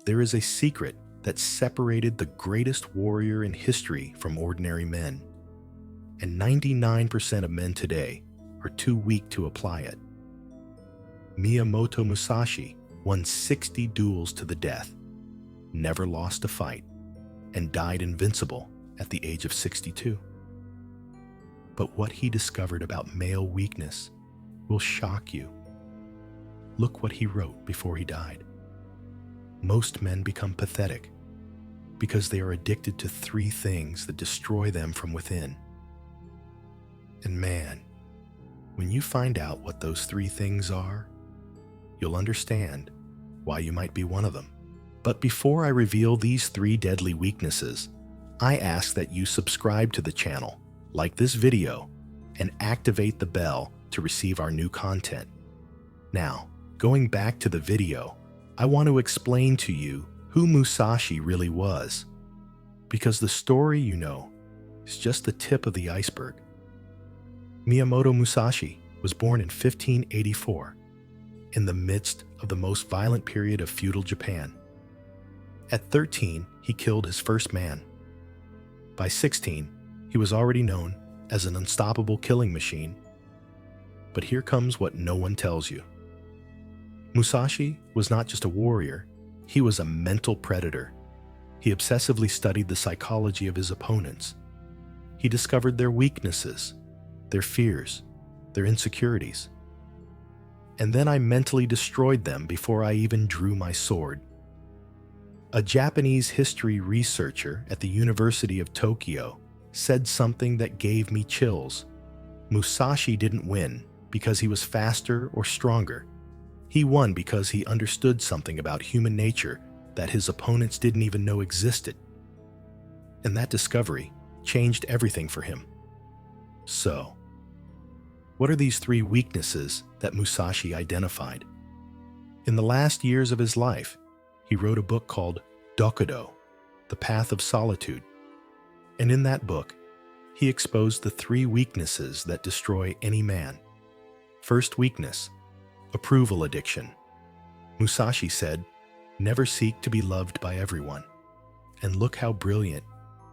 There is a secret that separated the greatest warrior in history from ordinary men, and 99% of men today are too weak to apply it. Miyamoto Musashi won 60 duels to the death, never lost a fight, and died invincible at the age of 62. But what he discovered about male weakness will shock you. Look what he wrote before he died. Most men become pathetic because they are addicted to 3 things that destroy them from within. And man, when you find out what those 3 things are, you'll understand why you might be one of them. But before I reveal these 3 deadly weaknesses, I ask that you subscribe to the channel, like this video, and activate the bell to receive our new content. Now, going back to the video, I want to explain to you who Musashi really was, because the story you know is just the tip of the iceberg. Miyamoto Musashi was born in 1584, in the midst of the most violent period of feudal Japan. At 13, he killed his first man. By 16, he was already known as an unstoppable killing machine. But here comes what no one tells you. Musashi was not just a warrior, he was a mental predator. He obsessively studied the psychology of his opponents. He discovered their weaknesses, their fears, their insecurities. And then I mentally destroyed them before I even drew my sword. A Japanese history researcher at the University of Tokyo said something that gave me chills. Musashi didn't win because he was faster or stronger. He won because he understood something about human nature that his opponents didn't even know existed. And that discovery changed everything for him. So, what are these 3 weaknesses that Musashi identified? In the last years of his life, he wrote a book called Dokudo, The Path of Solitude. And in that book, he exposed the 3 weaknesses that destroy any man. First weakness, approval addiction. Musashi said, "Never seek to be loved by everyone." And look how brilliant.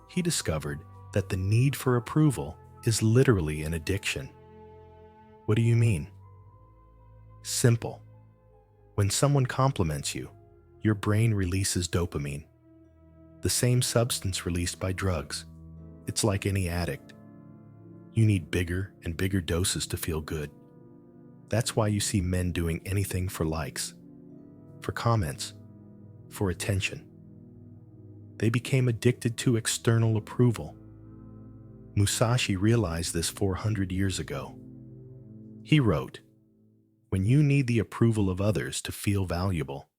He discovered that the need for approval is literally an addiction. What do you mean? Simple. When someone compliments you, your brain releases dopamine, the same substance released by drugs. It's like any addict. You need bigger and bigger doses to feel good. That's why you see men doing anything for likes, for comments, for attention. They became addicted to external approval. Musashi realized this 400 years ago. He wrote, "When you need the approval of others to feel valuable,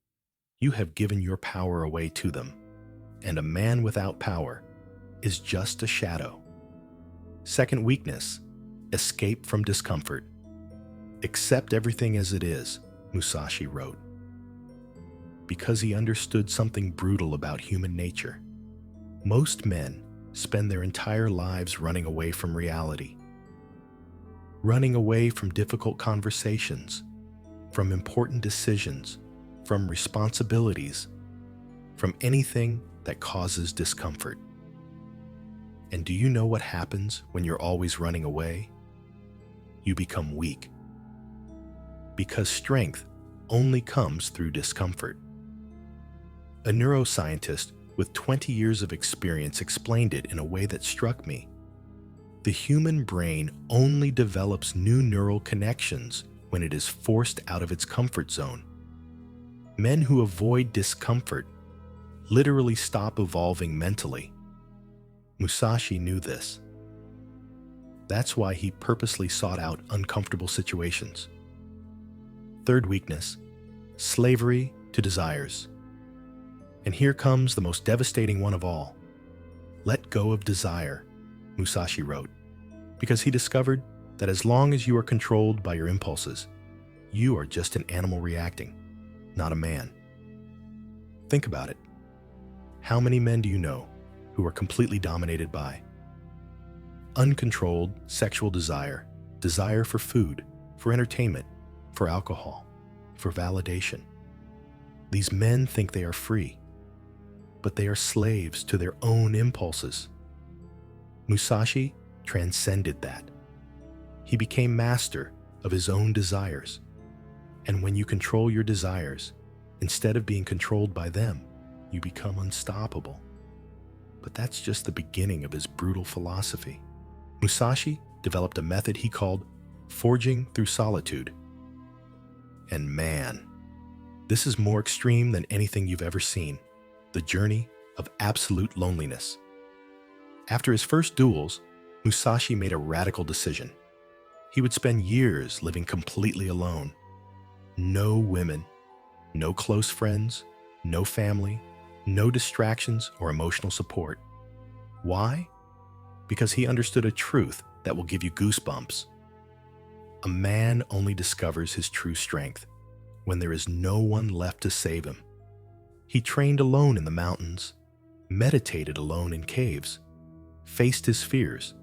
you have given your power away to them, and a man without power is just a shadow." Second weakness, escape from discomfort. "Accept everything as it is," Musashi wrote, because he understood something brutal about human nature. Most men spend their entire lives running away from reality, running away from difficult conversations, from important decisions, from responsibilities, from anything that causes discomfort. And do you know what happens when you're always running away? You become weak. Because strength only comes through discomfort. A neuroscientist with 20 years of experience explained it in a way that struck me. The human brain only develops new neural connections when it is forced out of its comfort zone. Men who avoid discomfort literally stop evolving mentally. Musashi knew this. That's why he purposely sought out uncomfortable situations. Third weakness, slavery to desires. And here comes the most devastating one of all. Let go of desire, Musashi wrote, because he discovered that as long as you are controlled by your impulses, you are just an animal reacting, not a man. Think about it. How many men do you know who are completely dominated by uncontrolled sexual desire, desire for food, for entertainment, for alcohol, for validation? These men think they are free, but they are slaves to their own impulses. Musashi transcended that. He became master of his own desires. And when you control your desires, instead of being controlled by them, you become unstoppable. But that's just the beginning of his brutal philosophy. Musashi developed a method he called forging through solitude. And man, this is more extreme than anything you've ever seen. The journey of absolute loneliness. After his first duels, Musashi made a radical decision. He would spend years living completely alone. No women, no close friends, no family, no distractions or emotional support. Why? Because he understood a truth that will give you goosebumps. A man only discovers his true strength when there is no one left to save him. He trained alone in the mountains, meditated alone in caves, faced his fears,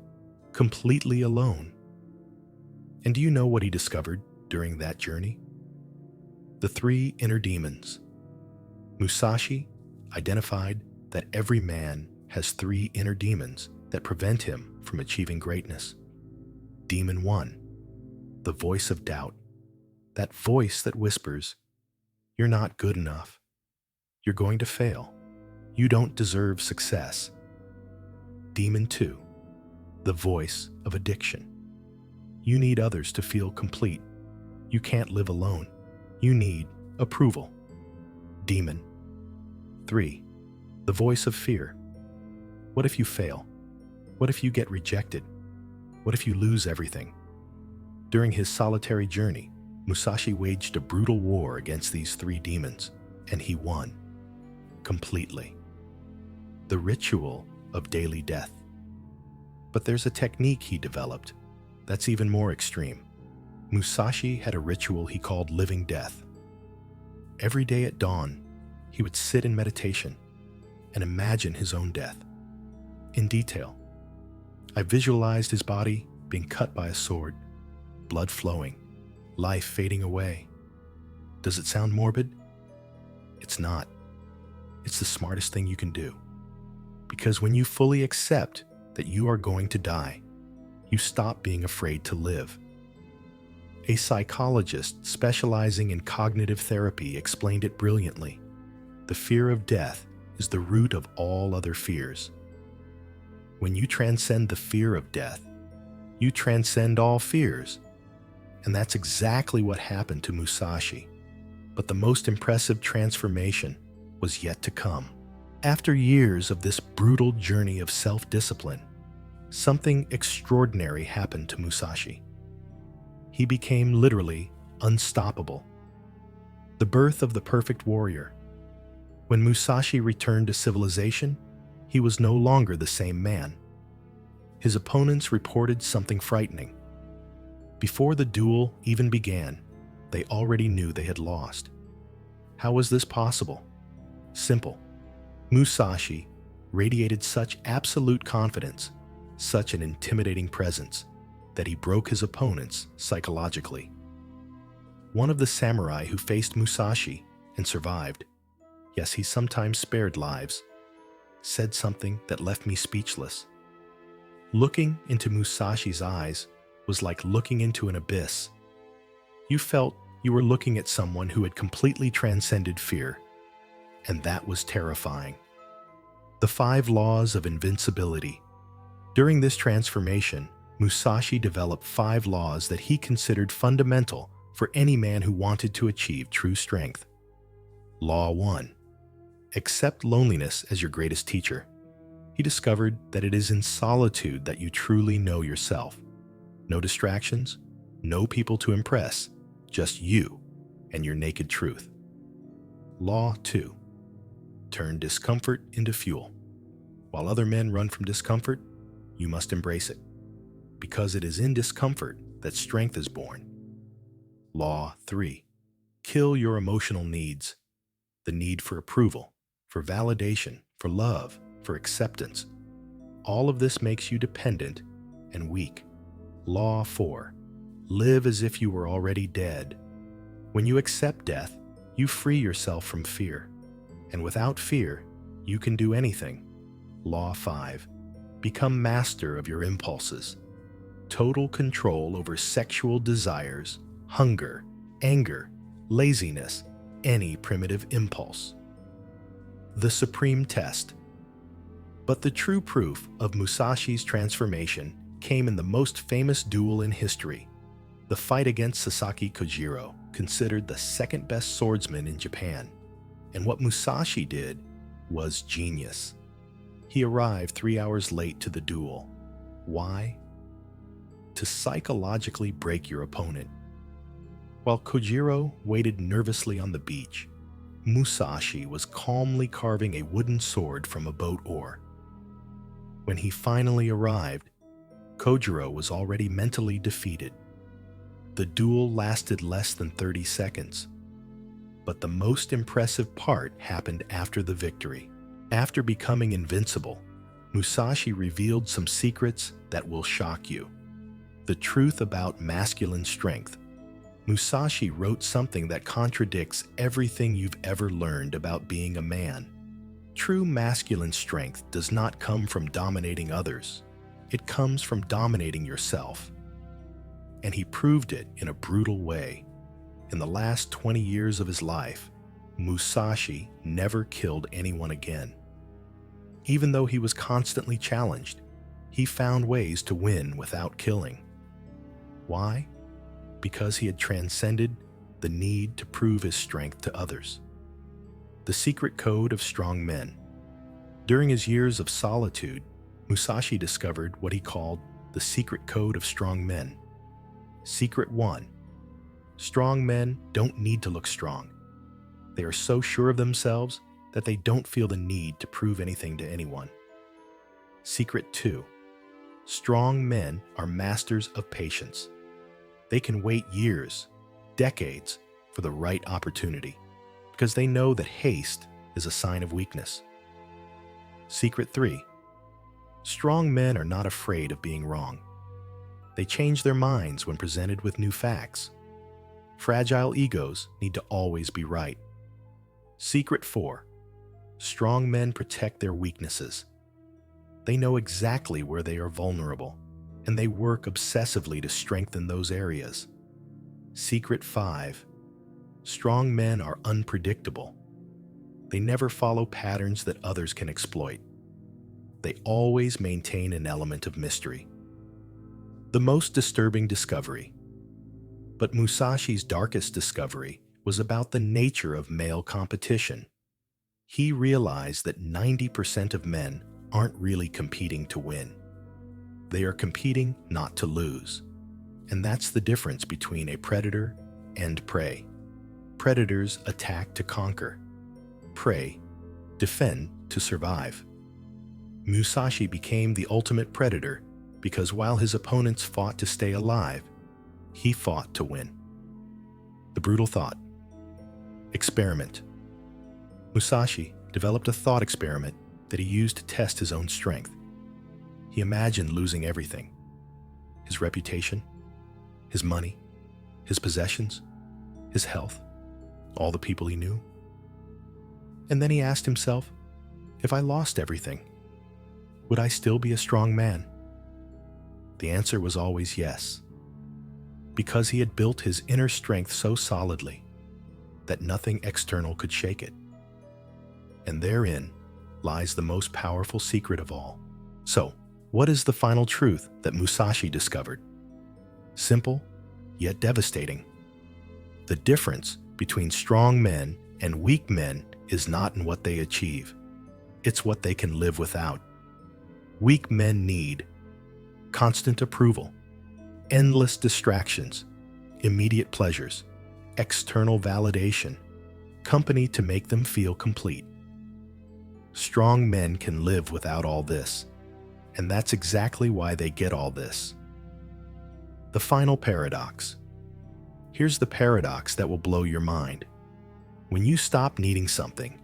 completely alone. And do you know what he discovered during that journey? The three inner demons. Musashi identified that every man has three inner demons that prevent him from achieving greatness. Demon 1, the voice of doubt. That voice that whispers, "You're not good enough. You're going to fail. You don't deserve success." Demon 2, the voice of addiction. You need others to feel complete. You can't live alone. You need approval. Demon 3, the voice of fear. What if you fail? What if you get rejected? What if you lose everything? During his solitary journey, Musashi waged a brutal war against these three demons, and he won. Completely. The ritual of daily death. But there's a technique he developed that's even more extreme. Musashi had a ritual he called living death. Every day at dawn, he would sit in meditation and imagine his own death. In detail, I visualized his body being cut by a sword, blood flowing, life fading away. Does it sound morbid? It's not. It's the smartest thing you can do. Because when you fully accept that you are going to die, you stop being afraid to live. A psychologist specializing in cognitive therapy explained it brilliantly. The fear of death is the root of all other fears. When you transcend the fear of death, you transcend all fears. And that's exactly what happened to Musashi. But the most impressive transformation was yet to come. After years of this brutal journey of self-discipline, something extraordinary happened to Musashi. He became literally unstoppable. The birth of the perfect warrior. When Musashi returned to civilization, he was no longer the same man. His opponents reported something frightening. Before the duel even began, they already knew they had lost. How was this possible? Simple. Musashi radiated such absolute confidence, such an intimidating presence, that he broke his opponents psychologically. One of the samurai who faced Musashi and survived, yes, he sometimes spared lives, said something that left me speechless. Looking into Musashi's eyes was like looking into an abyss. You felt you were looking at someone who had completely transcended fear, and that was terrifying. The 5 laws of invincibility. During this transformation, Musashi developed 5 laws that he considered fundamental for any man who wanted to achieve true strength. Law 1. Accept loneliness as your greatest teacher. He discovered that it is in solitude that you truly know yourself. No distractions, no people to impress, just you and your naked truth. Law 2. Turn discomfort into fuel. While other men run from discomfort, you must embrace it, because it is in discomfort that strength is born. Law 3. Kill your emotional needs. The need for approval, for validation, for love, for acceptance. All of this makes you dependent and weak. Law 4. Live as if you were already dead. When you accept death, you free yourself from fear. And without fear, You can do anything. Law 5. Become master of your impulses. Total control over sexual desires, hunger, anger, laziness, any primitive impulse. The supreme test. But the true proof of Musashi's transformation came in the most famous duel in history, the fight against Sasaki Kojiro, considered the second best swordsman in Japan. And what Musashi did was genius. He arrived 3 hours late to the duel. Why? To psychologically break your opponent. While Kojiro waited nervously on the beach, Musashi was calmly carving a wooden sword from a boat oar. When he finally arrived, Kojiro was already mentally defeated. The duel lasted less than 30 seconds. But the most impressive part happened after the victory. After becoming invincible, Musashi revealed some secrets that will shock you. The truth about masculine strength. Musashi wrote something that contradicts everything you've ever learned about being a man. True masculine strength does not come from dominating others. It comes from dominating yourself. And he proved it in a brutal way. In the last 20 years of his life, Musashi never killed anyone again. Even though he was constantly challenged, he found ways to win without killing. Why? Because he had transcended the need to prove his strength to others. The secret code of strong men. During his years of solitude, Musashi discovered what he called the secret code of strong men. Secret 1. Strong men don't need to look strong. They are so sure of themselves that they don't feel the need to prove anything to anyone. Secret 2. Strong men are masters of patience. They can wait years, decades, for the right opportunity, because they know that haste is a sign of weakness. Secret 3. Strong men are not afraid of being wrong. They change their minds when presented with new facts. Fragile egos need to always be right. Secret 4. Strong men protect their weaknesses. They know exactly where they are vulnerable, and they work obsessively to strengthen those areas. Secret 5. Strong men are unpredictable. They never follow patterns that others can exploit. They always maintain an element of mystery. The most disturbing discovery. But Musashi's darkest discovery was about the nature of male competition. He realized that 90% of men aren't really competing to win. They are competing not to lose. And that's the difference between a predator and prey. Predators attack to conquer. Prey defend to survive. Musashi became the ultimate predator because while his opponents fought to stay alive, he fought to win. The brutal thought. Experiment. Musashi developed a thought experiment that he used to test his own strength. He imagined losing everything. His reputation, his money, his possessions, his health, all the people he knew. And then he asked himself, if I lost everything, would I still be a strong man? The answer was always yes, because he had built his inner strength so solidly that nothing external could shake it. And therein lies the most powerful secret of all. So, what is the final truth that Musashi discovered? Simple, yet devastating. The difference between strong men and weak men is not in what they achieve. It's what they can live without. Weak men need constant approval, endless distractions, immediate pleasures, external validation, company to make them feel complete. Strong men can live without all this, and that's exactly why they get all this. The final paradox. Here's the paradox that will blow your mind. When you stop needing something,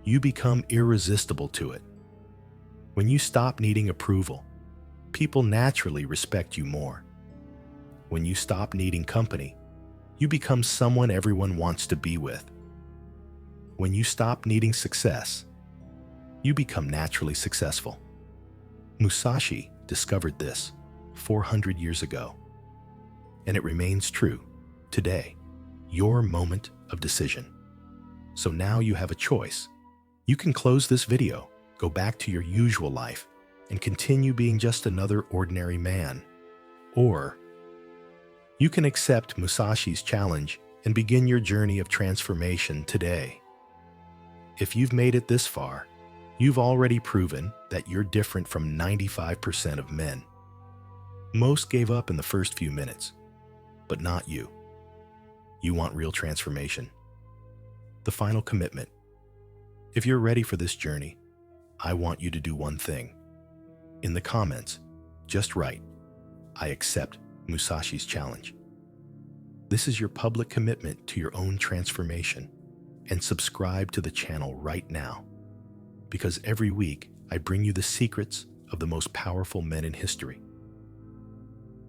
you become irresistible to it. When you stop needing approval, people naturally respect you more. When you stop needing company, you become someone everyone wants to be with. When you stop needing success, you become naturally successful. Musashi discovered this 400 years ago, and it remains true today. Your moment of decision. So now you have a choice. You can close this video, go back to your usual life, and continue being just another ordinary man. Or you can accept Musashi's challenge and begin your journey of transformation today. If you've made it this far, you've already proven that you're different from 95% of men. Most gave up in the first few minutes, but not you. You want real transformation. The final commitment. If you're ready for this journey, I want you to do one thing. In the comments, just write, "I accept Musashi's challenge." This is your public commitment to your own transformation, and subscribe to the channel right now, because every week I bring you the secrets of the most powerful men in history.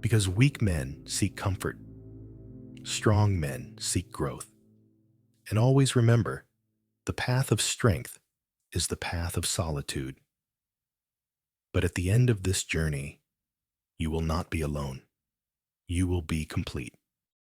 Because weak men seek comfort, strong men seek growth. And always remember, the path of strength is the path of solitude. But at the end of this journey, you will not be alone. You will be complete.